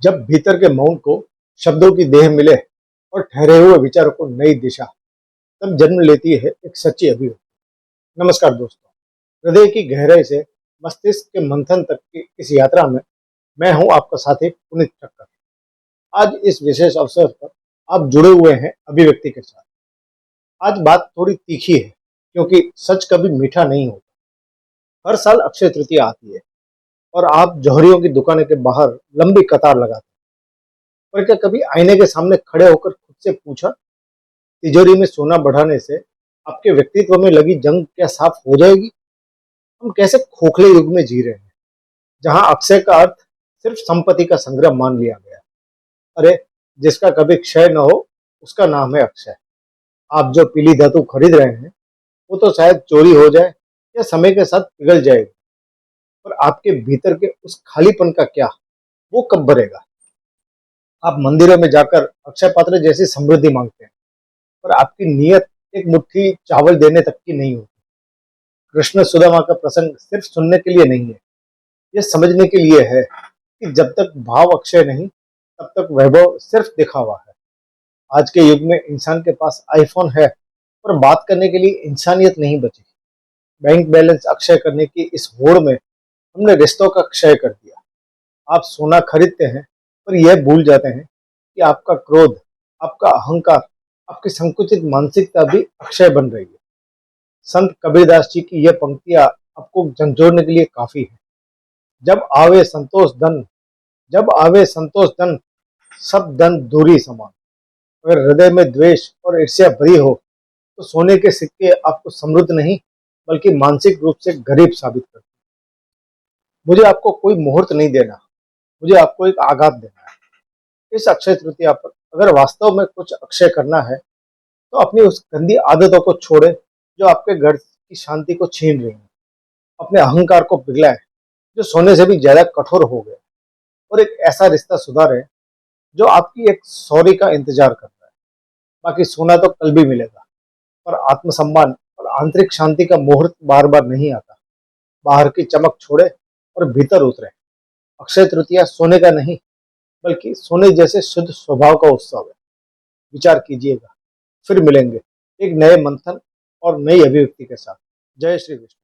जब भीतर के मौन को शब्दों की देह मिले और ठहरे हुए विचारों को नई दिशा, तब जन्म लेती है एक सच्ची अभिव्यक्ति। नमस्कार दोस्तों, हृदय की गहराई से मस्तिष्क के मंथन तक की इस यात्रा में मैं हूं आपका साथी पुनीत ठक्कर। आज इस विशेष अवसर पर आप जुड़े हुए हैं अभिव्यक्ति के साथ। आज बात थोड़ी तीखी है क्योंकि सच कभी मीठा नहीं होता। हर साल अक्षय तृतीया आती है और आप जौहरियों की दुकान के बाहर लंबी कतार लगाते हैं। पर क्या कभी आईने के सामने खड़े होकर खुद से पूछा, तिजोरी में सोना बढ़ाने से आपके व्यक्तित्व में लगी जंग क्या साफ हो जाएगी? हम कैसे खोखले युग में जी रहे हैं जहां अक्षय का अर्थ सिर्फ संपत्ति का संग्रह मान लिया गया। अरे, जिसका कभी क्षय न हो उसका नाम है अक्षय। आप जो पीली धातु खरीद रहे हैं वो तो शायद चोरी हो जाए या समय के साथ पिघल जाएगी, पर आपके भीतर के उस खालीपन का क्या, वो कब भरेगा? आप मंदिरों में जाकर अक्षय पात्र जैसी समृद्धि मांगते हैं, पर आपकी नीयत एक मुट्ठी चावल देने तक की नहीं होती। कृष्ण सुदामा का प्रसंग सिर्फ सुनने के लिए नहीं है, यह समझने के लिए है कि जब तक भाव अक्षय नहीं, तब तक वैभव सिर्फ दिखावा है। आज के युग में इंसान के पास आईफोन है, पर बात करने के लिए इंसानियत नहीं बची। बैंक बैलेंस अक्षय करने की इस होड़ में हमने रिश्तों का क्षय कर दिया। आप सोना खरीदते हैं, पर यह भूल जाते हैं कि आपका क्रोध, आपका अहंकार, आपकी संकुचित मानसिकता भी अक्षय बन रही है। संत कबीरदास जी की यह पंक्तियां आपको झंझोड़ने के लिए काफी है। जब आवे संतोष धन, जब आवे संतोष धन, सब धन दूरी समान। अगर हृदय में द्वेष और ईर्ष्या भरी हो तो सोने के सिक्के आपको समृद्ध नहीं बल्कि मानसिक रूप से गरीब साबित करते हैं। मुझे आपको कोई मुहूर्त नहीं देना, मुझे आपको एक आघात देना है। इस अक्षय तृतीया पर अगर वास्तव में कुछ अक्षय करना है तो अपनी उस गंदी आदतों को छोड़े जो आपके घर की शांति को छीन रही हैं। अपने अहंकार को पिघलाएं जो सोने से भी ज्यादा कठोर हो गए, और एक ऐसा रिश्ता सुधारें जो आपकी एक सॉरी का इंतजार करता है। बाकी सोना तो कल भी मिलेगा, पर आत्मसम्मान और आंतरिक शांति का मुहूर्त बार बार नहीं आता। बाहर की चमक छोड़े और भीतर उतरे। अक्षय तृतीया सोने का नहीं बल्कि सोने जैसे शुद्ध स्वभाव का उत्सव है। विचार कीजिएगा। फिर मिलेंगे एक नए मंथन और नई अभिव्यक्ति के साथ। जय श्री कृष्ण।